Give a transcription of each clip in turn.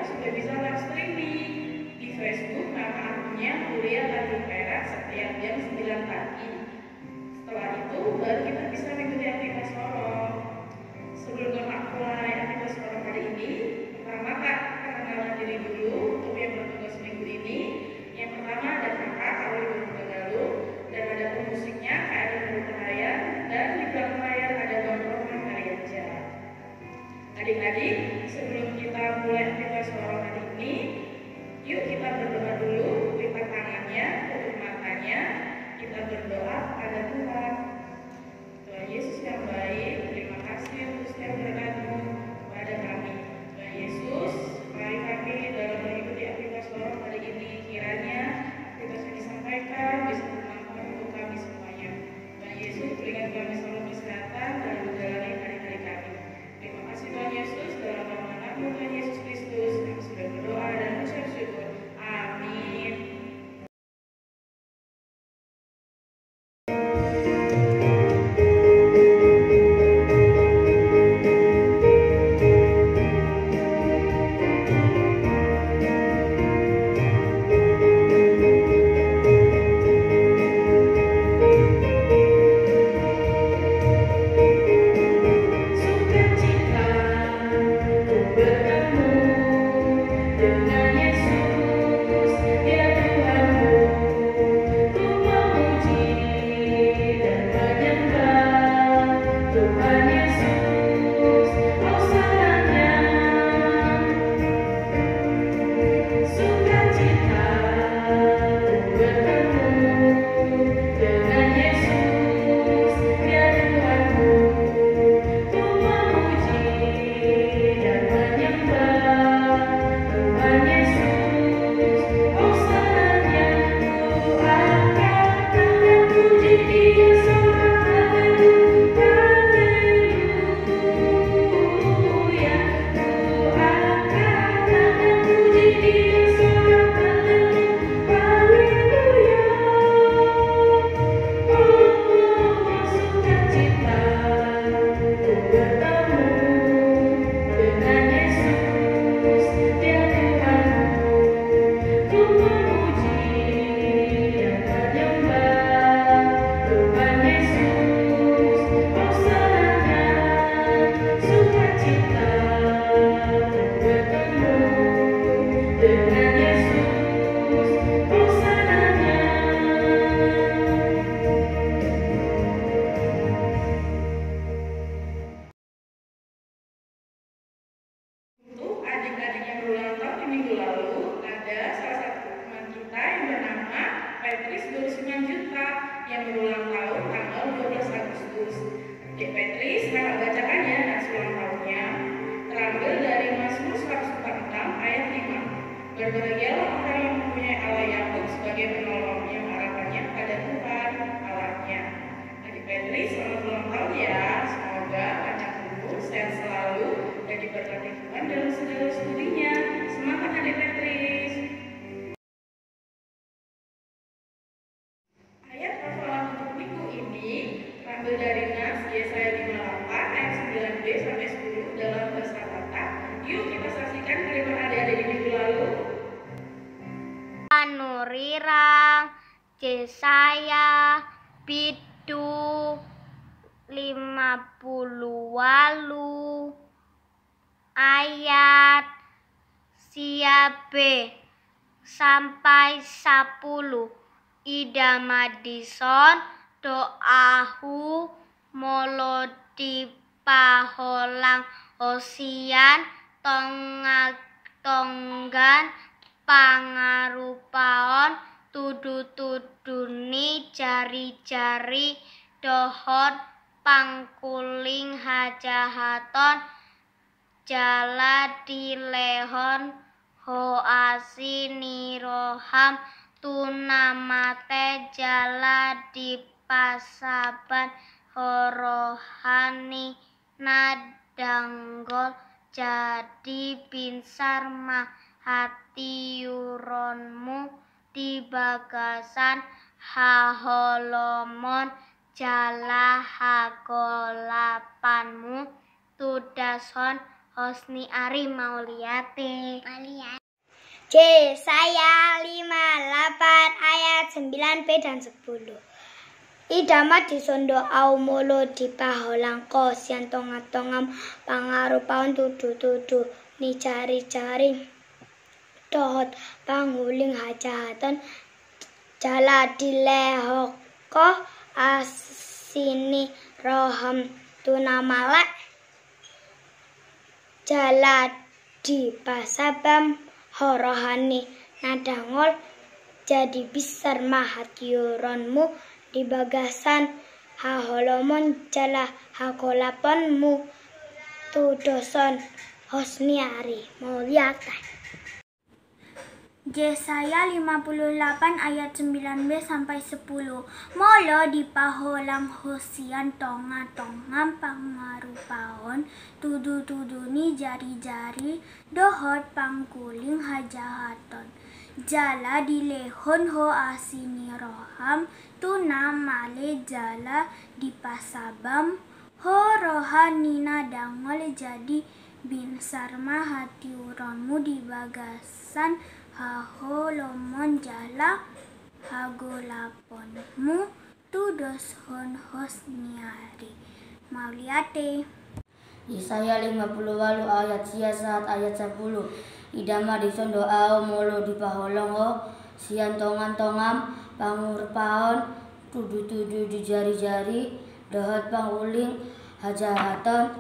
Sudah bisa live streaming di Facebook, nama akunnya Kuliah Tanjung Perak setiap jam 9 pagi. Setelah itu baru kita bisa mengikuti aktivitas sorong. Sebelum kita mulai aktivitas sorong kali ini, pertama Kak, perkenalan diri dulu untuk yang bertugas minggu ini. Yang pertama ada Kakak, kalau Ibu Galuh, dan ada pemusiknya Kak Adi Nurcahaya, dan di belakang layar ada Bang Roman Karyaja. Adik-adik, sebelum kita mulai aktivitas sorong hari ini, yuk kita berdoa dulu, lipat tangannya, tutup matanya, kita berdoa kepada Tuhan. Tuhan Yesus yang baik, terima kasih untuk setiap berkat-Mu kepada kami. Tuhan Yesus, mari kami dalam mengikuti aktivitas sorong hari ini, kiranya aktivitas yang disampaikan bisa bermanfaat untuk kami semuanya. Tuhan Yesus, berikan kami selalu kesehatan dalam menjalani hari-hari kami. Terima kasih Tuhan Yesus, dalam nama anakmu Tuhan Yesus Kristus, kami sudah berdoa dan mengucap syukur. Amin. Adik-adik yang berulang tahun di minggu lalu, ada salah satu teman kita yang bernama Petris 29 Juta yang berulang tahun tanggal 12 Agustus. Adik Petris, kakak bacakannya nasi ulang tahunnya. Terambil dari Mazmur 146 ayat 5. Berbahagialah orang yang mempunyai Allah Yakub sebagai penolong yang harapannya pada Tuhan Allahnya. Adik Petris, selamat ulang tahun ya. Semoga panjang umur, sehat selalu, dan diberkati Tuhan dalam segala studinya. Semangat Adik Petris. Ayat hafalan untuk minggu ini terambil dari Nas Yesaya 58 ayat 9b sampai 10 dalam bahasa Batak. Yuk kita saksikan firman adik-adik di minggu lalu. Anurirang Yesaya pitu 58 ayat siabe sampai 10. Ida Madison doahu molodi paholang osian tonggan pangarupaon tudu-tuduni jari-jari dohon pangkuling hajahaton jala dilehon hoasiniroham tunamate jala dipasaban horohani nadanggol jadi binsar mahati yuronmu di bagasan haholomon jala hagolapanmu tudason hosni ari mauliate. Yesaya 58 ayat 9b dan 10. Idama disondo au molo dipahulangko sian tonga-tongam pangarupaun tudu-tudu ni cari-cari dohot panghuling hajatan jala dilehoko asini roham tunamalek jala dipasabam horohani nadangol jadi besar mahatyuronmu di bagasan haholomon jala hagolapanmu tudoson hosniari mauliata. Yesaya 58 ayat 9b sampai 10. Molo dipaholang hosian tonga-tongam pangarupaon tudu-tuduni jari-jari dohot pangkuling hajahaton jala dilehon ho asini roham tunamale jala dipasabam ho rohanina dangol jadi binsar mahati uronmu di bagasan haholomon jala hagolaponmu tudos hon hosniari mauliate. Yesaya 58 ayat siasat ayat 10. Idama disondo au molo dipaholong ho sian tongan-tongam pangurpaon tudu-tudu di jari-jari dohot panguling hajahaton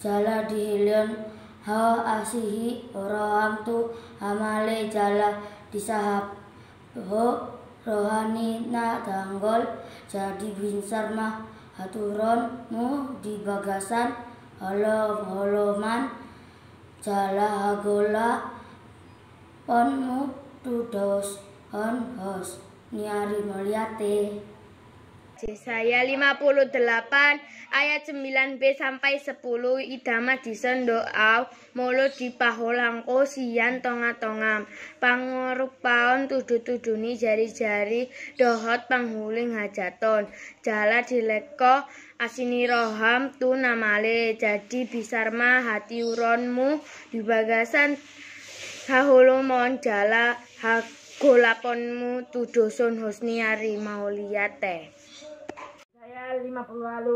jala dihilion ha asihi roham tu hamale jala disahab ho rohani na tanggol jadi binsar mah haturonmu di bagasan holoman jala hagola ponmu tudos on hos niari moliate. Yesaya 58 ayat 9b sampai 10. Idama disondo au molo dipaholangko sian tonga-tongam pangurupaon tudu-tuduni jari-jari dohot panghuling hajaton jala dileko asini roham tu namale jadi bisarma hati uronmu di bagasan haholomon jala hagolaponmu tudoson hosniari mauliate. Saya 50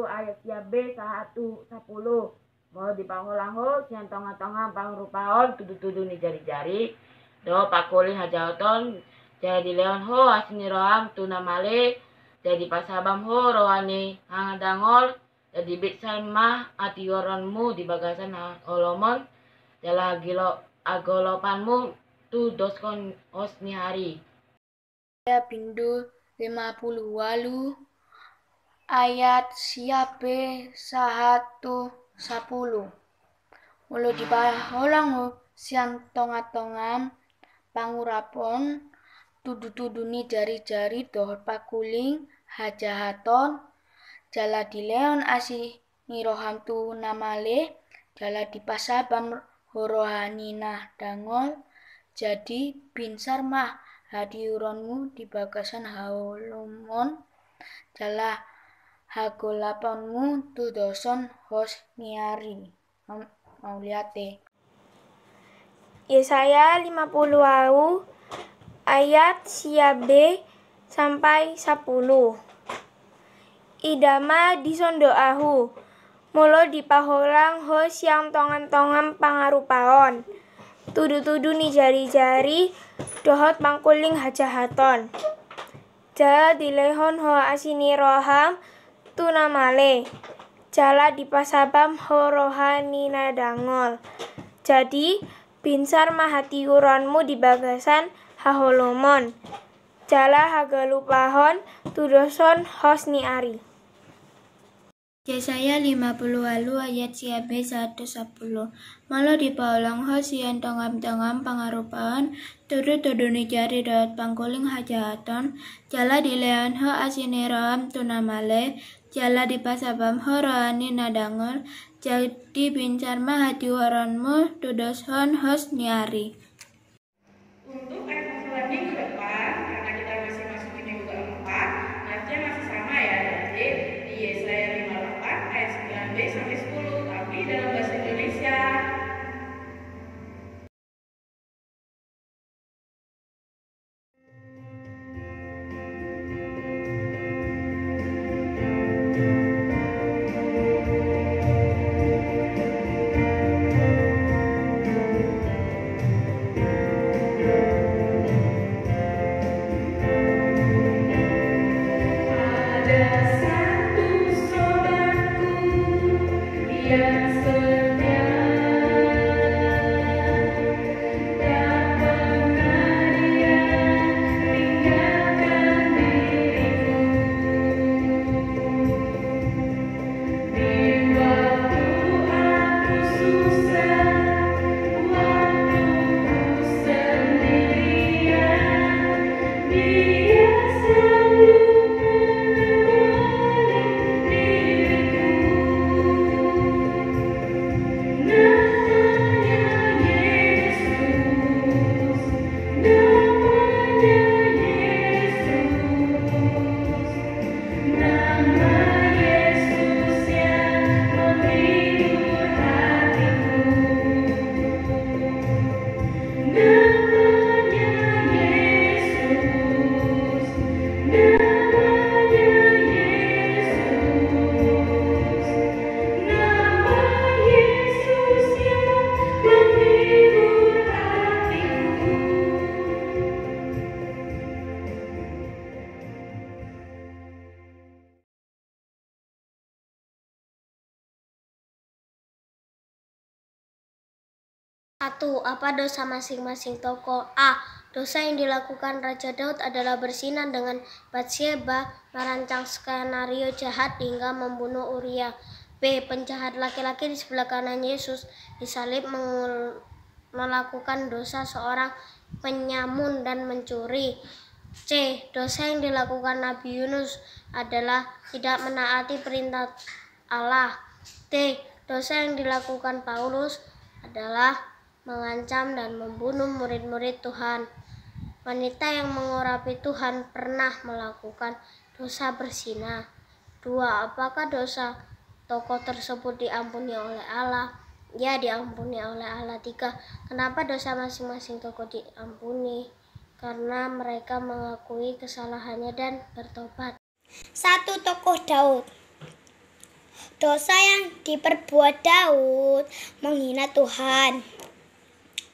ayat 3b 10. Mau dipangulang sian tonga-tonga pangrupaon tudu-tudu ni jari-jari do pakuli hajaton jadi leon ho asini roham tunamale jadi pasabam ho rohani hangadangol jadi bitsan mah atiyoronmu di bagasan holomon jala agolopanmu tu doskon osni hari. Saya pindu 58 ayat siape 110. Molo dipaholang sian tonga-tongam pangurapon tudu-tuduni jari-jari dohot pakuling hajahaton jala dileon asi niroham tu namale jala dipasabam horohanina dangol jadi binsar mah hadiuronmu di bagasan haolomon jala hagolapanmu tudoson hos niari mauliate. Yesaya 50 ayat siabe sampai 10. Idama disondo ahu molo dipaholang ho siang tongan-tongam pangarupaon tudu-tudu ni jari-jari dohot pangkuling hajahaton jala dilehon ho asini roham tunamale jala dipasabam ho rohani nadangol jadi binsar mahati uronmu di bagasan haholomon jala hagalupahon tudoson hosni ari. Yesaya 50 ayat siabe 110. Malah dipaulang ho sian tongam-tongam pangarupaon tudu-tuduni jari dot pangkuling hajahaton jala dilean ho asine roham tunamale jala dipasabam ho rohani nadangol jadi bincar mah hati waronmu tudos hon hos niari. Untuk ayat hafalan minggu depan, karena kita masih masukin minggu keempat, nanti masih sama ya, jadi di Yesaya 58 ayat 9b sampai 10, tapi dalam bahasa Indonesia. Satu, apa dosa masing-masing tokoh? A. Dosa yang dilakukan Raja Daud adalah bersinan dengan Batsyeba, merancang skenario jahat hingga membunuh Uria. B. Penjahat laki-laki di sebelah kanan Yesus disalib melakukan dosa seorang penyamun dan mencuri. C. Dosa yang dilakukan Nabi Yunus adalah tidak menaati perintah Allah. D. Dosa yang dilakukan Paulus adalah mengancam dan membunuh murid-murid Tuhan. Wanita yang mengurapi Tuhan pernah melakukan dosa berzina. 2. Apakah dosa tokoh tersebut diampuni oleh Allah? Ya, diampuni oleh Allah. 3. Kenapa dosa masing-masing tokoh diampuni? Karena mereka mengakui kesalahannya dan bertobat. 1. Tokoh Daud. Dosa yang diperbuat Daud menghina Tuhan.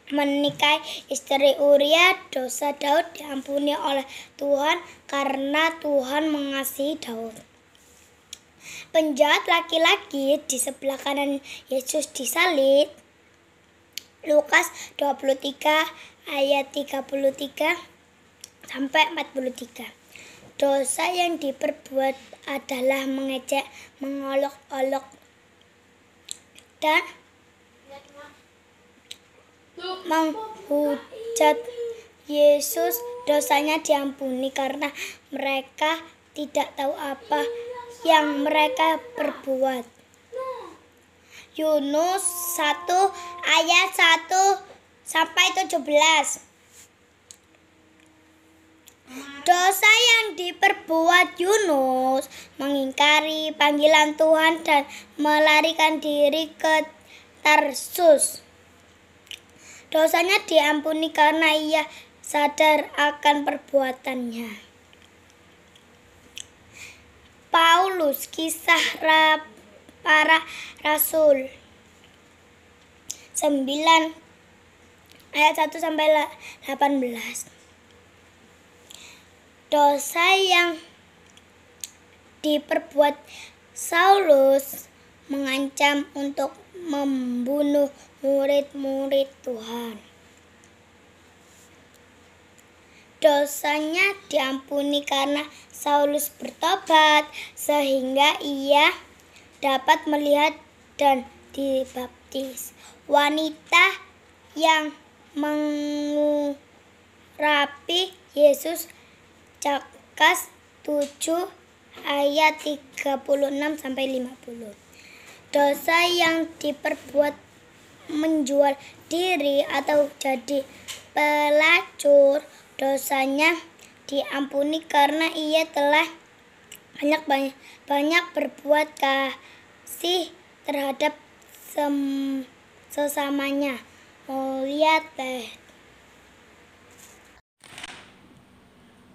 Menikahi istri Uria, dosa Daud diampuni oleh Tuhan karena Tuhan mengasihi Daud. Penjahat laki-laki di sebelah kanan Yesus disalib. Lukas 23 ayat 33 sampai 43. Dosa yang diperbuat adalah mengejek, mengolok-olok, dan menghujat Yesus. Dosanya diampuni karena mereka tidak tahu apa yang mereka perbuat. Yunus 1 ayat 1 sampai 17. Dosa yang diperbuat Yunus mengingkari panggilan Tuhan dan melarikan diri ke Tarsus. Dosanya diampuni karena ia sadar akan perbuatannya. Paulus, kisah para rasul 9 ayat 1 sampai 18. Dosa yang diperbuat Saulus mengancam untuk membunuh murid-murid Tuhan. Dosanya diampuni karena Saulus bertobat sehingga ia dapat melihat dan dibaptis. Wanita yang mengurapi Yesus, Lukas 7 ayat 36-50. Dosa yang diperbuat menjual diri atau jadi pelacur, dosanya diampuni karena ia telah banyak berbuat kasih terhadap sesamanya. Lihat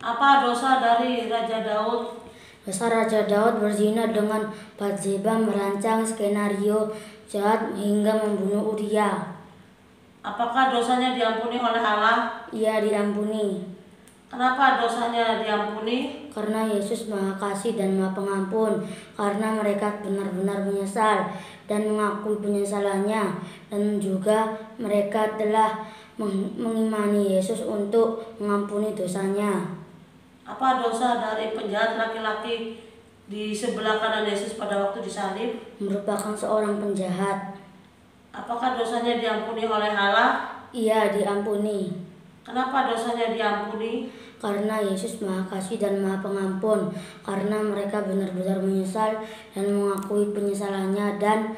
Apa dosa dari Raja Daud? Dosa Raja Daud berzina dengan Batseba, merancang skenario jahat hingga membunuh Uria. Apakah dosanya diampuni oleh Allah? Ia diampuni. Kenapa dosanya diampuni? Karena Yesus Maha Kasih dan Maha Pengampun, karena mereka benar-benar menyesal dan mengakui penyesalannya, dan juga mereka telah mengimani Yesus untuk mengampuni dosanya. Apa dosa dari penjahat laki-laki di sebelah kanan Yesus pada waktu disalib? Merupakan seorang penjahat. Apakah dosanya diampuni oleh Allah? Ia diampuni. Kenapa dosanya diampuni? Karena Yesus Maha Kasih dan Maha Pengampun, karena mereka benar-benar menyesal dan mengakui penyesalannya, dan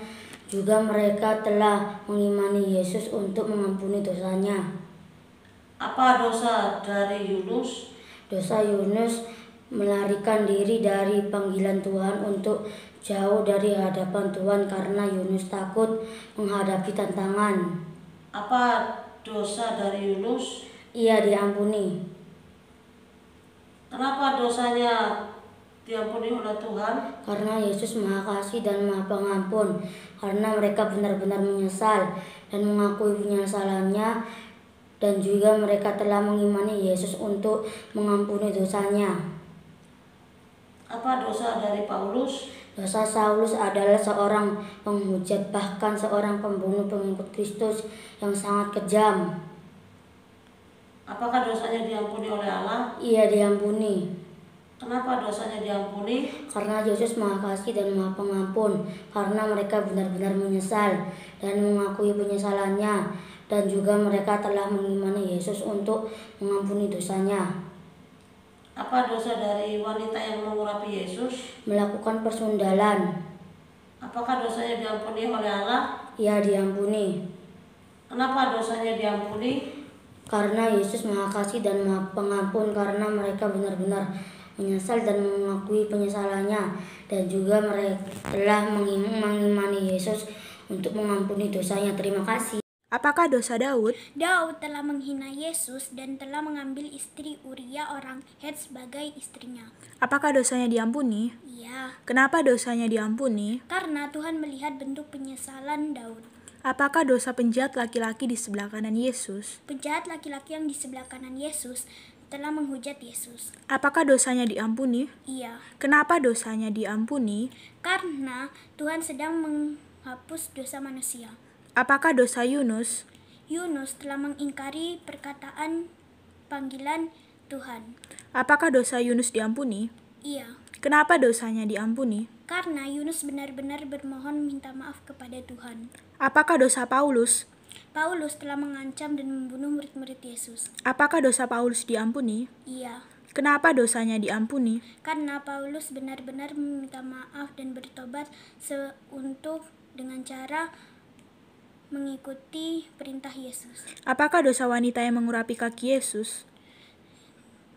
juga mereka telah mengimani Yesus untuk mengampuni dosanya. Apa dosa dari Yunus? Dosa Yunus melarikan diri dari panggilan Tuhan untuk jauh dari hadapan Tuhan karena Yunus takut menghadapi tantangan. Apa dosa dari Yunus? Ia diampuni. Kenapa dosanya diampuni oleh Tuhan? Karena Yesus Maha Kasih dan Maha Pengampun, karena mereka benar-benar menyesal dan mengakui penyesalannya, dan juga mereka telah mengimani Yesus untuk mengampuni dosanya. Apa dosa dari Paulus? Dosa Saulus adalah seorang penghujat, bahkan seorang pembunuh pengikut Kristus yang sangat kejam. Apakah dosanya diampuni oleh Allah? Ia diampuni. Kenapa dosanya diampuni? Karena Yesus Maha Kasih dan Maha Pengampun, karena mereka benar-benar menyesal dan mengakui penyesalannya, dan juga mereka telah mengimani Yesus untuk mengampuni dosanya. Apa dosa dari wanita yang mengurapi Yesus? Melakukan persundalan. Apakah dosanya diampuni oleh Allah? Ia diampuni. Kenapa dosanya diampuni? Karena Yesus Maha Kasih dan Maha Pengampun, karena mereka benar-benar menyesal dan mengakui penyesalannya, dan juga mereka telah mengimani Yesus untuk mengampuni dosanya. Terima kasih. Apakah dosa Daud? Daud telah menghina Yesus dan telah mengambil istri Uria orang Het sebagai istrinya. Apakah dosanya diampuni? Iya. Kenapa dosanya diampuni? Karena Tuhan melihat bentuk penyesalan Daud. Apakah dosa penjahat laki-laki di sebelah kanan Yesus? Penjahat laki-laki yang di sebelah kanan Yesus telah menghujat Yesus. Apakah dosanya diampuni? Iya. Kenapa dosanya diampuni? Karena Tuhan sedang menghapus dosa manusia. Apakah dosa Yunus? Yunus telah mengingkari perkataan panggilan Tuhan. Apakah dosa Yunus diampuni? Iya. Kenapa dosanya diampuni? Karena Yunus benar-benar bermohon minta maaf kepada Tuhan. Apakah dosa Paulus? Paulus telah mengancam dan membunuh murid-murid Yesus. Apakah dosa Paulus diampuni? Iya. Kenapa dosanya diampuni? Karena Paulus benar-benar meminta maaf dan bertobat untuk dengan cara mengikuti perintah Yesus. Apakah dosa wanita yang mengurapi kaki Yesus?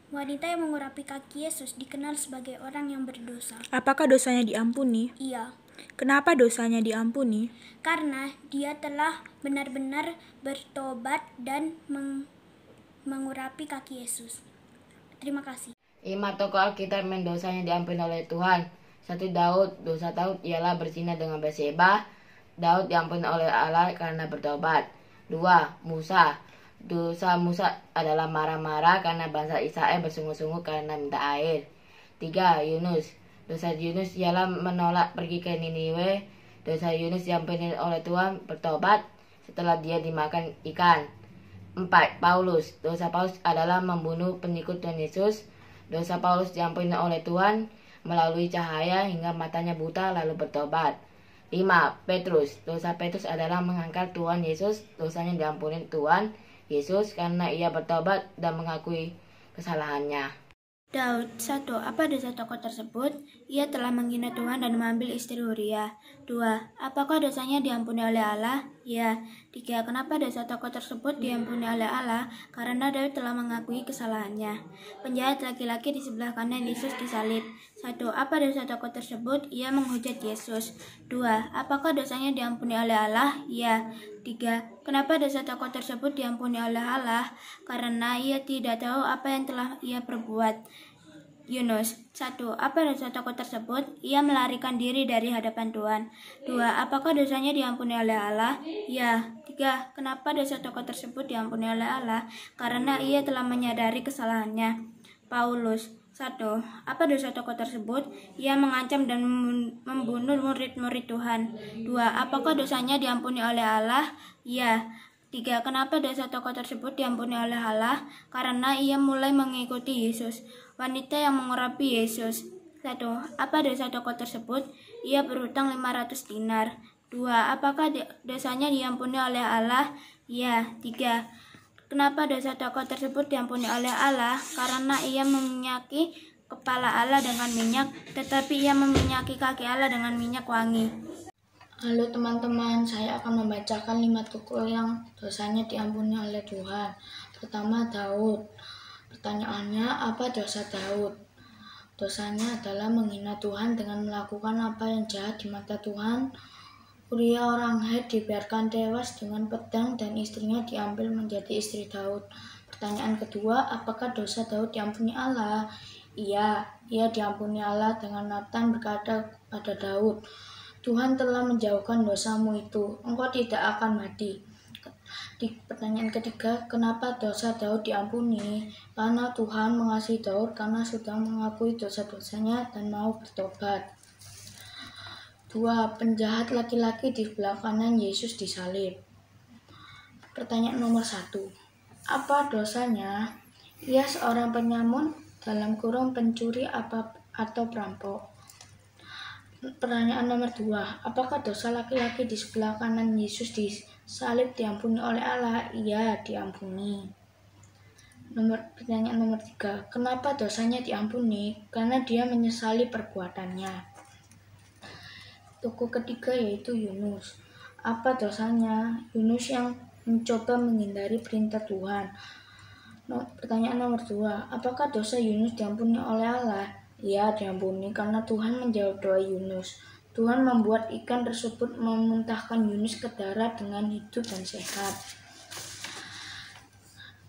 Wanita yang mengurapi kaki Yesus dikenal sebagai orang yang berdosa. Apakah dosanya diampuni? Iya. Kenapa dosanya diampuni? Karena dia telah benar-benar bertobat dan mengurapi kaki Yesus. Terima kasih. 5 tokoh Alkitab yang dosanya diampuni oleh Tuhan. 1 Daud. Dosa Daud ialah berzina dengan Batseba. Daud diampuni oleh Allah karena bertobat. 2. Musa. Dosa Musa adalah marah-marah karena bangsa Israel bersungguh-sungguh karena minta air. 3. Yunus. Dosa Yunus ialah menolak pergi ke Niniwe. Dosa Yunus diampuni oleh Tuhan, bertobat setelah dia dimakan ikan. 4. Paulus. Dosa Paulus adalah membunuh pengikut Tuhan Yesus. Dosa Paulus diampuni oleh Tuhan melalui cahaya hingga matanya buta lalu bertobat. 5. Petrus. Dosa Petrus adalah mengangkat Tuhan Yesus. Dosanya diampuni Tuhan Yesus karena ia bertobat dan mengakui kesalahannya. Daud. 1. Apa dosa tokoh tersebut? Ia telah menghina Tuhan dan mengambil istri Uria. 2. Apakah dosanya diampuni oleh Allah? Ya. 3. Kenapa dosa tokoh tersebut diampuni oleh Allah? Karena Daud telah mengakui kesalahannya. Penjahat laki-laki di sebelah kanan Yesus disalib. 1. Apa dosa tokoh tersebut? Ia menghujat Yesus. 2. Apakah dosanya diampuni oleh Allah? Ya. 3. Kenapa dosa tokoh tersebut diampuni oleh Allah? Karena ia tidak tahu apa yang telah ia perbuat. Yunus. 1. Apa dosa tokoh tersebut? Ia melarikan diri dari hadapan Tuhan. 2. Apakah dosanya diampuni oleh Allah? Ya. 3. Kenapa dosa tokoh tersebut diampuni oleh Allah? Karena ia telah menyadari kesalahannya. Paulus. 1. Apa dosa tokoh tersebut? Ia mengancam dan membunuh murid-murid Tuhan. 2. Apakah dosanya diampuni oleh Allah? Ya. 3. Kenapa dosa tokoh tersebut diampuni oleh Allah? Karena ia mulai mengikuti Yesus. Wanita yang mengurapi Yesus. 1. Apa dosa tokoh tersebut? Ia berhutang 500 dinar. 2. Apakah dosanya diampuni oleh Allah? Ya. 3. Kenapa dosa tokoh tersebut diampuni oleh Allah? Karena ia meminyaki kepala Allah dengan minyak, tetapi ia meminyaki kaki Allah dengan minyak wangi. Halo teman-teman, saya akan membacakan 5 tokoh yang dosanya diampuni oleh Tuhan. Pertama, Daud. Pertanyaannya, apa dosa Daud? Dosanya adalah menghina Tuhan dengan melakukan apa yang jahat di mata Tuhan. Uria orang Het dibiarkan tewas dengan pedang dan istrinya diambil menjadi istri Daud. Pertanyaan kedua, apakah dosa Daud diampuni Allah? Iya, ia diampuni Allah dengan Nathan berkata pada Daud, Tuhan telah menjauhkan dosamu itu, engkau tidak akan mati. Di pertanyaan ketiga, kenapa dosa Daud diampuni? Karena Tuhan mengasihi Daud karena sudah mengakui dosa-dosanya dan mau bertobat. 2. Penjahat laki-laki di sebelah kanan Yesus disalib. Pertanyaan nomor 1. Apa dosanya? Ia seorang penyamun (pencuri atau perampok). Pertanyaan nomor 2. Apakah dosa laki-laki di sebelah kanan Yesus disalib diampuni oleh Allah? Iya, diampuni. Pertanyaan nomor 3. Kenapa dosanya diampuni? Karena dia menyesali perbuatannya. Tokoh ketiga yaitu Yunus. Apa dosanya? Yunus yang mencoba menghindari perintah Tuhan. Pertanyaan nomor 2. Apakah dosa Yunus diampuni oleh Allah? Ya, diampuni karena Tuhan menjawab doa Yunus. Tuhan membuat ikan tersebut memuntahkan Yunus ke darat dengan hidup dan sehat.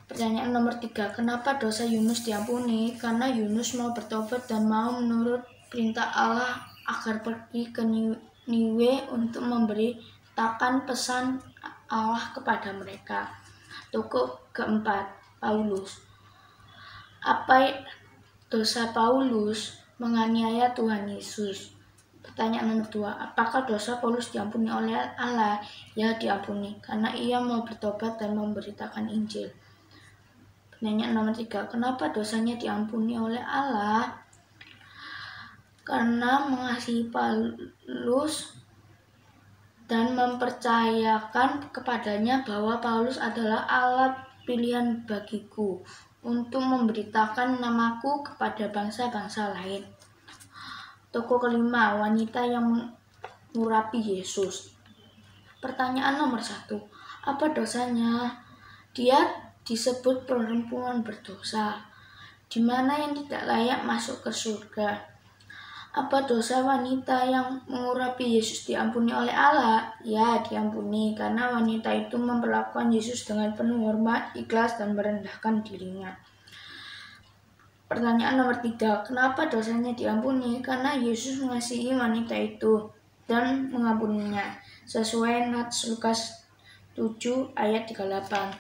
Pertanyaan nomor 3. Kenapa dosa Yunus diampuni? Karena Yunus mau bertobat dan mau menurut perintah Allah agar pergi ke Niniwe untuk memberitakan pesan Allah kepada mereka. Tokoh keempat, Paulus. Apa dosa Paulus menganiaya Tuhan Yesus? Pertanyaan nomor 2. Apakah dosa Paulus diampuni oleh Allah? Ya, diampuni karena ia mau bertobat dan memberitakan Injil. Pertanyaan nomor 3. Kenapa dosanya diampuni oleh Allah? Karena mengasihi Paulus dan mempercayakan kepadanya bahwa Paulus adalah alat pilihan bagiku untuk memberitakan namaku kepada bangsa-bangsa lain. Tokoh kelima, wanita yang mengurapi Yesus. Pertanyaan nomor 1. Apa dosanya? Dia disebut perempuan berdosa, di mana yang tidak layak masuk ke surga. Apa dosa wanita yang mengurapi Yesus diampuni oleh Allah? Ya, diampuni karena wanita itu memperlakukan Yesus dengan penuh hormat, ikhlas, dan merendahkan dirinya. Pertanyaan nomor 3. Kenapa dosanya diampuni? Karena Yesus mengasihi wanita itu dan mengampuninya. Sesuai Nats Lukas 7 ayat 38.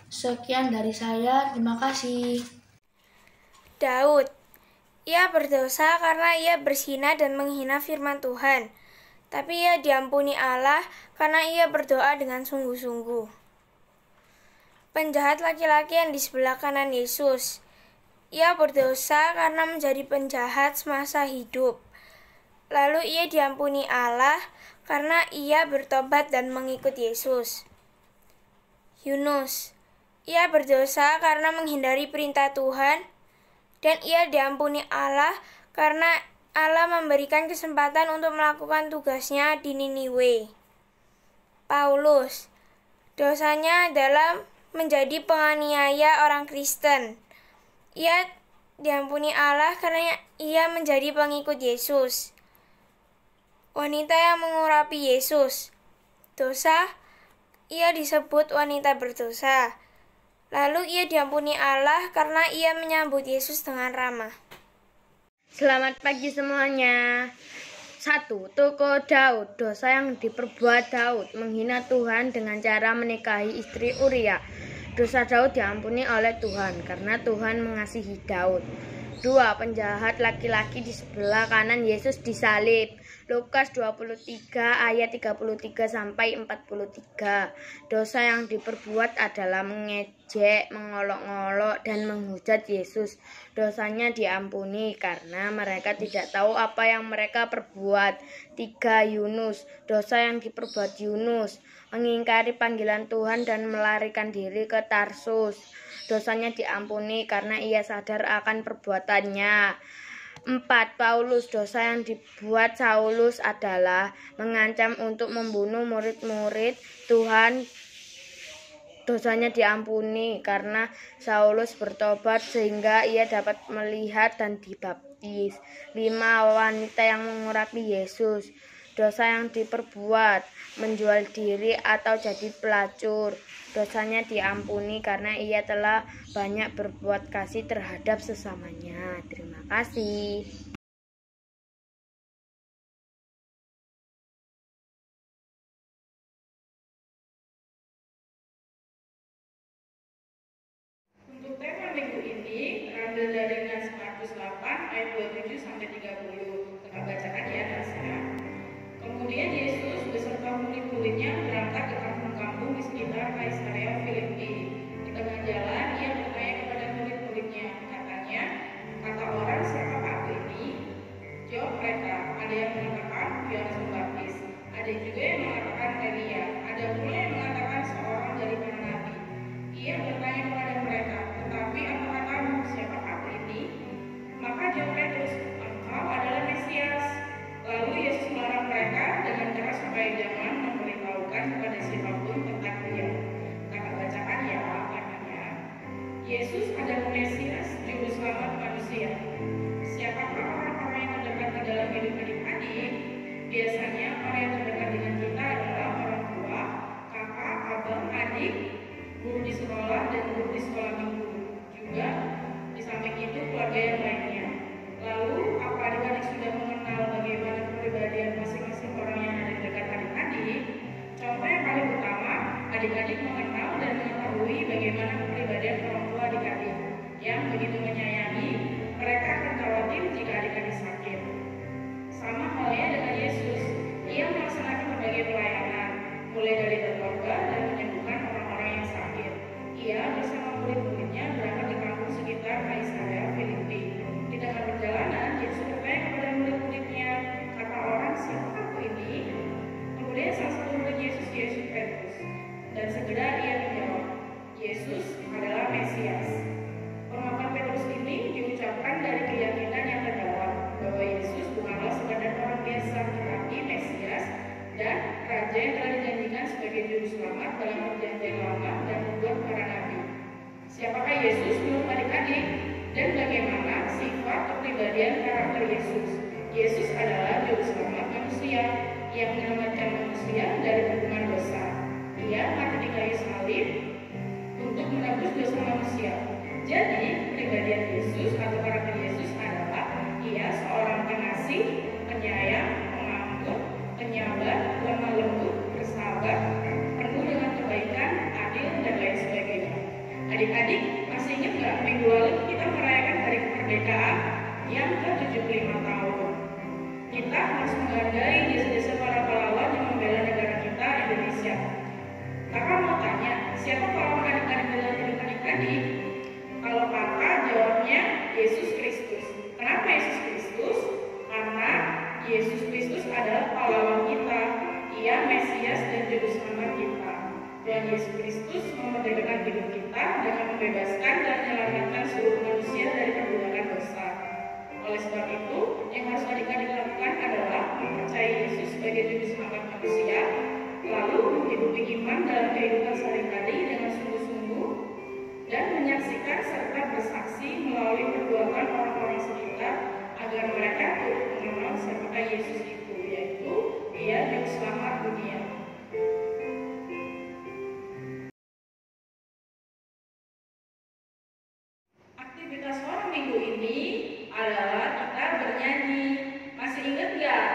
Sekian dari saya, terima kasih. Daud. Ia berdosa karena ia berzina dan menghina firman Tuhan. Tapi ia diampuni Allah karena ia berdoa dengan sungguh-sungguh. Penjahat laki-laki yang di sebelah kanan Yesus. Ia berdosa karena menjadi penjahat semasa hidup. Lalu ia diampuni Allah karena ia bertobat dan mengikut Yesus. Yunus, ia berdosa karena menghindari perintah Tuhan, dan ia diampuni Allah karena Allah memberikan kesempatan untuk melakukan tugasnya di Niniwe. Paulus, dosanya adalah menjadi penganiaya orang Kristen. Ia diampuni Allah karena ia menjadi pengikut Yesus. Wanita yang mengurapi Yesus, dosa, ia disebut wanita berdosa. Lalu ia diampuni Allah karena ia menyambut Yesus dengan ramah. Selamat pagi semuanya. 1. Tokoh Daud. Dosa yang diperbuat Daud, menghina Tuhan dengan cara menikahi istri Uria. Dosa Daud diampuni oleh Tuhan karena Tuhan mengasihi Daud. 2. Penjahat laki-laki di sebelah kanan Yesus disalib. Lukas 23 ayat 33 sampai 43. Dosa yang diperbuat adalah mengejek, mengolok-olok, dan menghujat Yesus. Dosanya diampuni karena mereka tidak tahu apa yang mereka perbuat. 3. Yunus. Dosa yang diperbuat Yunus, mengingkari panggilan Tuhan dan melarikan diri ke Tarsus. Dosanya diampuni karena ia sadar akan perbuatannya. 4. Paulus. Dosa yang dibuat Saulus adalah mengancam untuk membunuh murid-murid Tuhan. Dosanya diampuni karena Saulus bertobat sehingga ia dapat melihat dan dibaptis. 5. Wanita yang mengurapi Yesus. Dosa yang diperbuat menjual diri atau jadi pelacur. Dosanya diampuni karena ia telah banyak berbuat kasih terhadap sesamanya. Terima kasih. Untuk tema minggu ini terambil dari Markus 8 ayat 27 sampai 30. Kita bacakan ya Tasya. Kemudian Yesus beserta murid-muridnya berangkat ke kampung-kampung di sekitar Kaisarea Filipi. Di tengah jalan ia bertanya kepada murid-muridnya, katanya, kata orang siapakah aku ini? Jawab mereka, ada yang mengatakan Yohanes Pembaptis, ada juga yang mengatakan Elia, ada pula yang mengatakan seorang dari para nabi. Ia bertanya kepada mereka, tetapi apakah kamu siapakah aku ini? Maka jawab Petrus, engkau adalah Mesias. Lalu Yesus melarang mereka dengan keras supaya jangan memberitahukan kepada siapapun tentang Dia. Kakak bacakan ya katanya. Yesus adalah Mesias, juru selamat manusia. Siapakah orang-orang yang terdekat ke dalam hidup adik-adik? Biasanya orang yang terdekat dengan kita adalah orang tua, kakak, abang, adik, guru di sekolah, dan guru di sekolah minggu. Juga di samping itu keluarga yang lainnya. Lalu, apa adik-adik sudah mengenal bagaimana kepribadian masing-masing orang yang ada di dekat adik-adik? Contoh yang paling utama, adik-adik mengenal dan mengetahui bagaimana kepribadian orang tua adik-adik yang begitu menyayangi. Mereka akan khawatir jika adik-adik sakit. Sama halnya dengan Yesus, ia melaksanakan berbagai pelayanan, mulai dari bertobat dan menyembuhkan orang-orang yang sakit. Ia bersama murid-muridnya berangkat ke kampung sekitar Kaisarea Filipi. Di tengah perjalanan, Yesus bertanya kepada murid-muridnya, kata orang, siapakah aku ini? Kemudian salah satu murid Yesus Petrus. Dan segera ia menjawab, Yesus adalah Mesias. Pengakuan Petrus ini diucapkan dari keyakinan yang terdalam bahwa Yesus bukanlah sekadar orang biasa, tetapi Mesias dan Raja yang telah dijanjikan sebagai juru selamat dalam perjanjian lama dan membuat para nabi. Siapakah Yesus menurut adik-adik? Dan bagaimana sifat kepribadian karakter Yesus? Yesus adalah juru selamat manusia yang menyelamatkan manusia dari hukuman dosa. Ia mati di kayu salib untuk menebus dosa manusia. Jadi, kepribadian Yesus atau karakter Yesus adalah ia seorang pengasih, penyayang, pengampun, penyabar, lemah lembut, bersabar, penuh dengan kebaikan, adil, dan lain sebagainya. Adik-adik, masih ingat nggak minggu lalu kita merayakan hari kemerdekaan yang ke-75 tahun? Kita harus menghargai jasa-jasa para pahlawan yang membela negara kita, Indonesia. Kakak mau tanya, siapa pahlawan adik-adik dalam hidup adik-adik? Kalau kakak jawabnya Yesus Kristus. Kenapa Yesus Kristus? Karena Yesus Kristus adalah pahlawan kita. Ia Mesias dan Juru Selamat kita. Tuhan Yesus Kristus memerdekakan hidup kita dengan membebaskan dan menyelamatkan seluruh manusia dari perbudakan dosa. Oleh sebab itu, yang harus adik-adik lakukan adalah mempercayai Yesus sebagai Juru Selamat manusia, lalu menghidupi iman dalam kehidupan sehari-hari dengan sungguh-sungguh, dan menyaksikan serta bersaksi melalui perbuatan orang-orang sekitar agar mereka turut mengenal siapa Yesus itu, yaitu Ia Juru Selamat dunia. Aktivitas forum minggu ini adalah kita bernyanyi. Masih ingat nggak?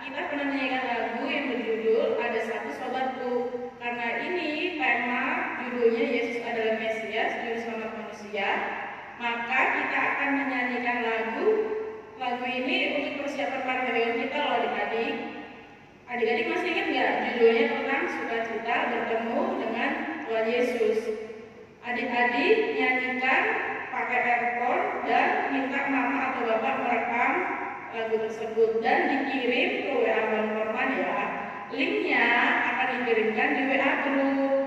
Kita pernah menyanyikan lagu yang berjudul Ada Satu Sobatku. Karena ini tema judulnya Yesus adalah Mesias, Juru Selamat manusia, maka kita akan menyanyikan lagu ini untuk persiapan pariwara kita loh adik-adik. Adik-adik masih ingat nggak judulnya tentang sukacita bertemu dengan Tuhan Yesus? Adik-adik nyanyikan pakai earphone dan minta mama atau bapak merekam lagu tersebut dan dikirim ke WA Bang Norman ya. Linknya akan dikirimkan di WA group.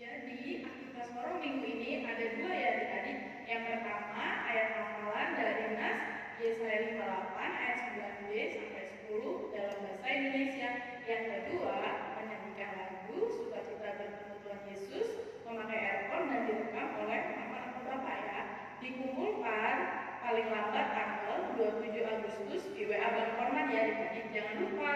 Jadi aktivitas forum minggu ini ada dua ya adik-adik. Yang pertama ayat hafalan dari Nas Yesaya 58 ayat 9b sampai 10 dalam bahasa Indonesia. Yang kedua menyanyikan lagu sukacita bertemu Tuhan Yesus memakai earphone dan direkam oleh mama atau bapak ya. Dikumpulkan paling lambat tanggal 27 Agustus di WA Bang Norman ya adik-adik, jangan lupa.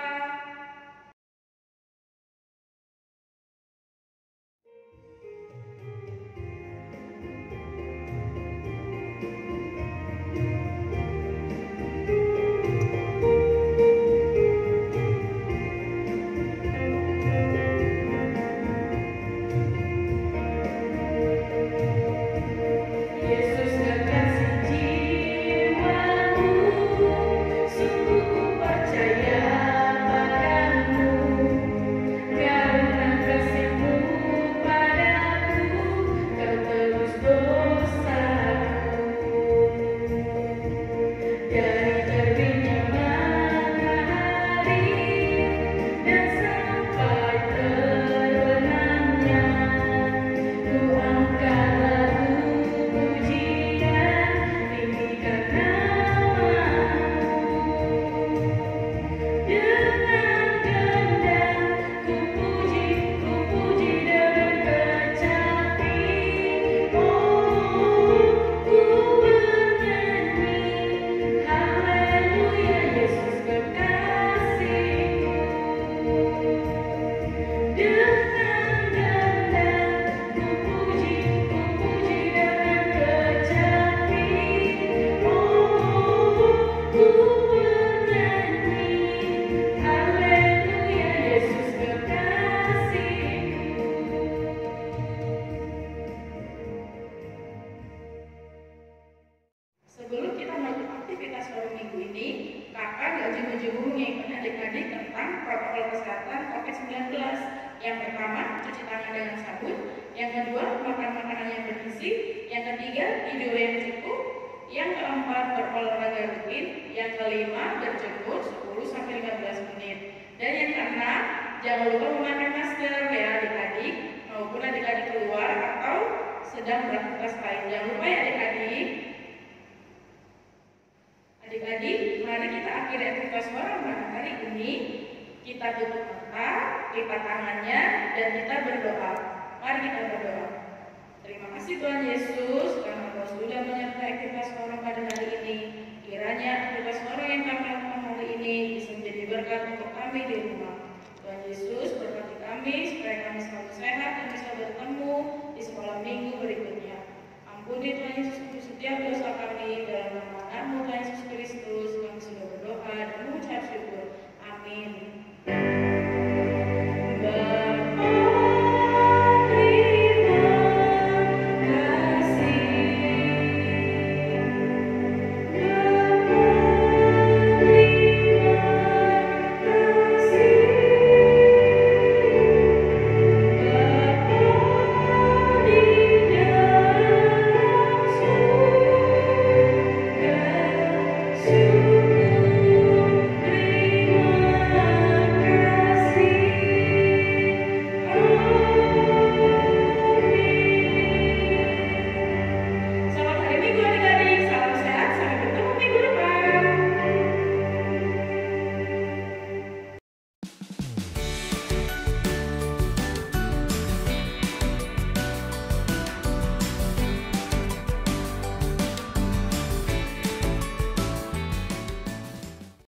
Sebelum kita melakukan aktivitas forum minggu ini, kakak gak jemu-jemu mengingatkan adik-adik tentang protokol kesehatan COVID-19. Yang pertama, cuci tangan dengan sabun. Yang kedua, makan makanan yang bergizi. Yang ketiga, tidur yang cukup. Yang keempat, berolahraga rutin. Yang kelima, berjemur 10-15 menit. Dan yang keenam, jangan lupa memakai masker ya adik-adik, maupun adik-adik keluar atau sedang beraktivitas lain. Jangan lupa ya adik-adik. Adik-adik, mari kita akhiri aktivitas forum pada hari ini. Kita tutup mata, lipat tangannya, dan kita berdoa. Mari kita berdoa. Terima kasih Tuhan Yesus karena Kau sudah menyertai aktivitas forum pada hari ini. Kiranya aktivitas forum yang kami lakukan hari ini bisa menjadi berkat untuk kami di rumah. Tuhan Yesus berkati kami supaya kami selalu sehat dan bisa bertemu di sekolah minggu berikutnya. Ampuni Tuhan Yesus untuk setiap dosa kami dalam nama Tuhan Yesus Kristus. Kami sudah berdoa dan mengucap syukur. Amin.